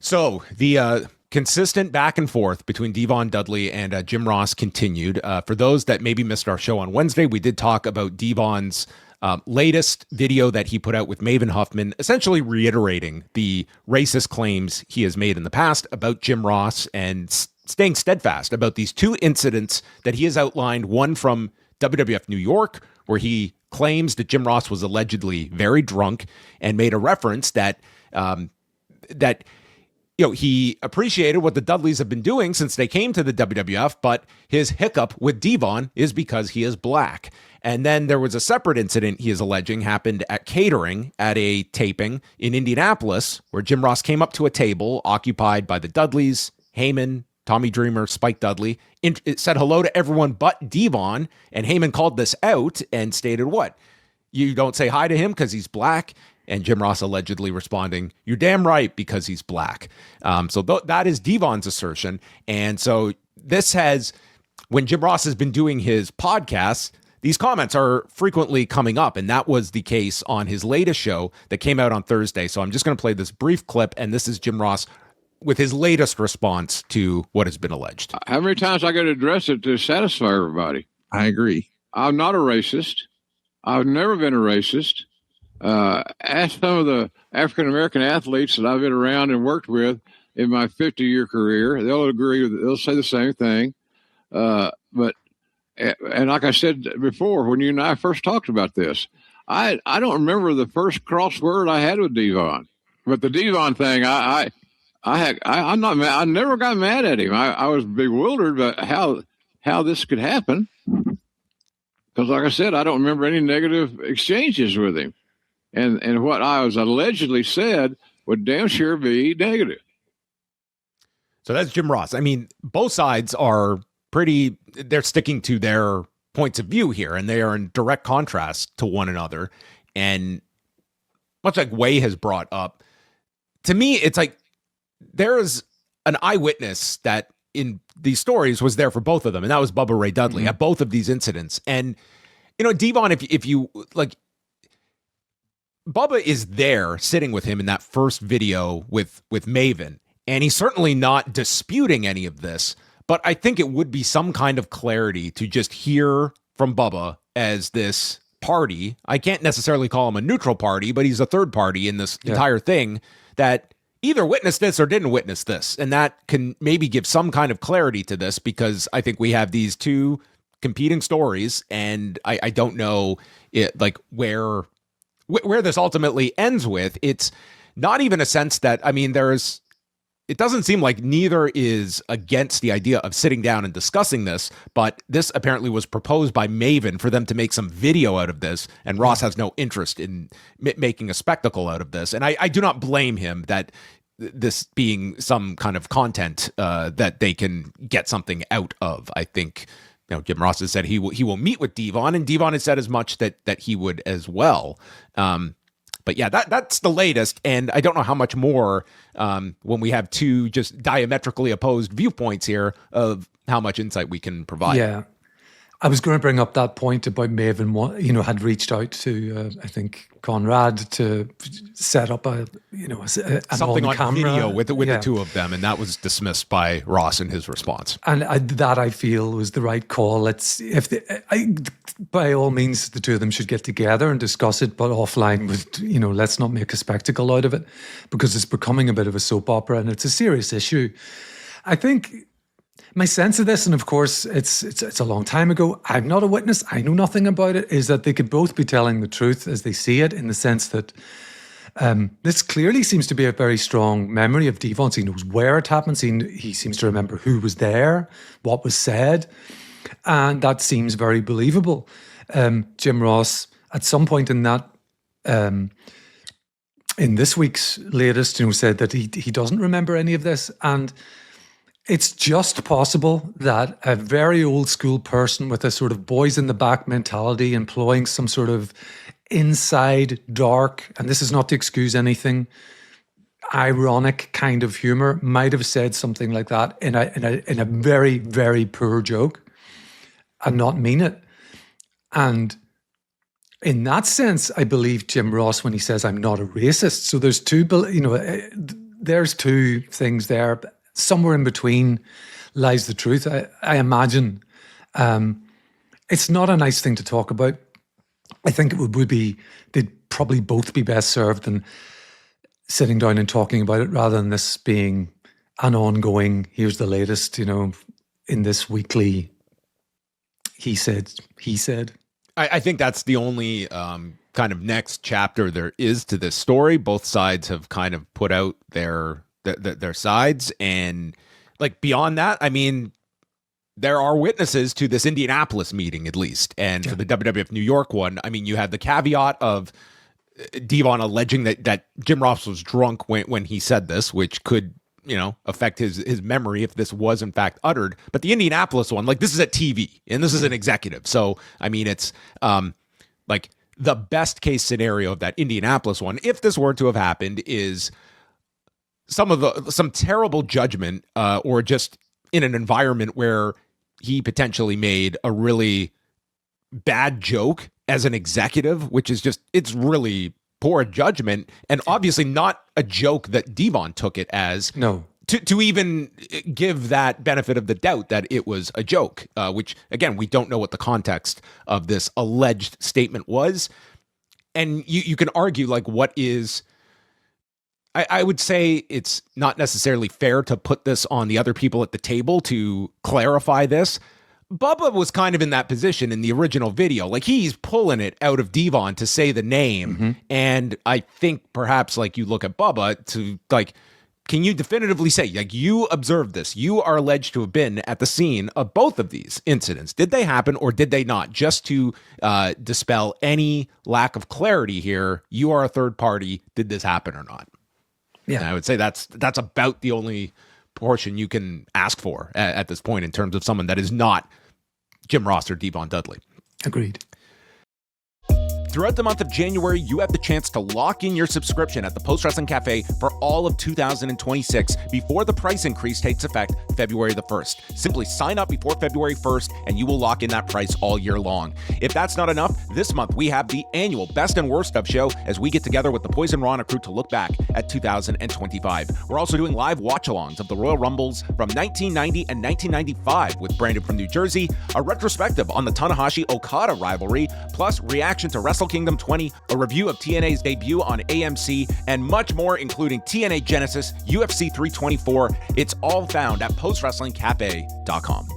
So the consistent back and forth between Devon Dudley and Jim Ross continued. For those that maybe missed our show on Wednesday, we did talk about Devon's latest video that he put out with Maven Huffman, essentially reiterating the racist claims he has made in the past about Jim Ross and staying steadfast about these two incidents that he has outlined, one from WWF New York, where he claims that Jim Ross was allegedly very drunk and made a reference that he appreciated what the Dudleys have been doing since they came to the WWF, but his hiccup with Devon is because he is black. And then there was a separate incident he is alleging happened at catering at a taping in Indianapolis, where Jim Ross came up to a table occupied by the Dudleys, Heyman, Tommy Dreamer, Spike Dudley. It said hello to everyone but Devon, and Heyman called this out and stated what? You don't say hi to him because he's black? And Jim Ross allegedly responding, "You're damn right, because he's black." That is Devon's assertion. And so this has, when Jim Ross has been doing his podcasts, these comments are frequently coming up. And that was the case on his latest show that came out on Thursday. So I'm just going to play this brief clip. And this is Jim Ross with his latest response to what has been alleged. How many times I got to address it to satisfy everybody? I agree. I'm not a racist. I've never been a racist. Ask some of the African-American athletes that I've been around and worked with in my 50-year career. They'll agree with it. They'll say the same thing. And like I said before, when you and I first talked about this, I don't remember the first crossword I had with Devon, but the Devon thing, I'm not mad. I never got mad at him. I was bewildered by how this could happen. Because like I said, I don't remember any negative exchanges with him. And what I was allegedly said would damn sure be negative. So that's Jim Ross. I mean, both sides are they're sticking to their points of view here, and they are in direct contrast to one another. And much like Way has brought up, to me, it's like there is an eyewitness that in these stories was there for both of them, and that was Bubba Ray Dudley at both of these incidents. And, Devon, if you like, Bubba is there sitting with him in that first video with Maven, and he's certainly not disputing any of this, but I think it would be some kind of clarity to just hear from Bubba as this party. I can't necessarily call him a neutral party, but he's a third party in this entire thing that either witnessed this or didn't witness this. And that can maybe give some kind of clarity to this, because I think we have these two competing stories, and I don't know where this ultimately ends with. It's not even a sense that, I mean, it doesn't seem like neither is against the idea of sitting down and discussing this, but this apparently was proposed by Maven for them to make some video out of this, and Ross has no interest in making a spectacle out of this. And I do not blame him that this being some kind of content that they can get something out of. I think, Jim Ross has said he will meet with Devon, and Devon has said as much that he would as well. But yeah, that's the latest, and I don't know how much more when we have two just diametrically opposed viewpoints here of how much insight we can provide. Yeah, I was going to bring up that point about Maven, had reached out to, I think, Conrad to set up something on camera video with the two of them, and that was dismissed by Ross in his response. And that I feel was the right call. By all means, the two of them should get together and discuss it, but offline with, let's not make a spectacle out of it, because it's becoming a bit of a soap opera, and it's a serious issue. I think my sense of this, and of course it's a long time ago, I'm not a witness, I know nothing about it, is that they could both be telling the truth as they see it, in the sense that this clearly seems to be a very strong memory of Devon's. He knows where it happens, he seems to remember who was there, what was said, and that seems very believable. Jim Ross, at some point in that, in this week's latest, said that he doesn't remember any of this, and it's just possible that a very old school person with a sort of boys in the back mentality, employing some sort of inside dark, and this is not to excuse anything, ironic kind of humor, might have said something like that in a very, very poor joke and not mean it. And in that sense, I believe Jim Ross when he says, "I'm not a racist." So there's two, there's two things there. But somewhere in between lies the truth. I imagine it's not a nice thing to talk about. I think it would be, they'd probably both be best served in sitting down and talking about it rather than this being an ongoing, here's the latest, in this weekly, he said. I think that's the only kind of next chapter there is to this story. Both sides have kind of put out their sides, and like beyond that, I mean, there are witnesses to this Indianapolis meeting at least, and for the WWF New York one, I mean, you have the caveat of Devon alleging that Jim Ross was drunk when he said this, which could affect his memory if this was in fact uttered. But the Indianapolis one, like, this is at TV and this is an executive. So, I mean, it's like the best case scenario of that Indianapolis one, if this were to have happened, is some terrible judgment or just in an environment where he potentially made a really bad joke as an executive, which is just, it's really poor judgment, and obviously not a joke that Devon took it as. No. To even give that benefit of the doubt that it was a joke, which, again, we don't know what the context of this alleged statement was. And you can argue, like, what is... I would say it's not necessarily fair to put this on the other people at the table to clarify this. Bubba was kind of in that position in the original video. Like, he's pulling it out of Devon to say the name. Mm-hmm. And I think perhaps, like, you look at Bubba to, like, can you definitively say, like, you observed this? You are alleged to have been at the scene of both of these incidents. Did they happen or did they not? Just to dispel any lack of clarity here, you are a third party. Did this happen or not? Yeah. And I would say that's about the only portion you can ask for at this point in terms of someone that is not Jim Ross or Devon Dudley. Agreed. Throughout the month of January, you have the chance to lock in your subscription at the Post Wrestling Cafe for all of 2026 before the price increase takes effect February the 1st. Simply sign up before February 1st and you will lock in that price all year long. If that's not enough, this month we have the annual Best and Worst of show as we get together with the Poison Rana crew to look back at 2025. We're also doing live watch-alongs of the Royal Rumbles from 1990 and 1995 with Brandon from New Jersey, a retrospective on the Tanahashi-Okada rivalry, plus reaction to Wrestle Kingdom 20, a review of TNA's debut on AMC, and much more, including TNA Genesis, UFC 324. It's all found at postwrestlingcafe.com.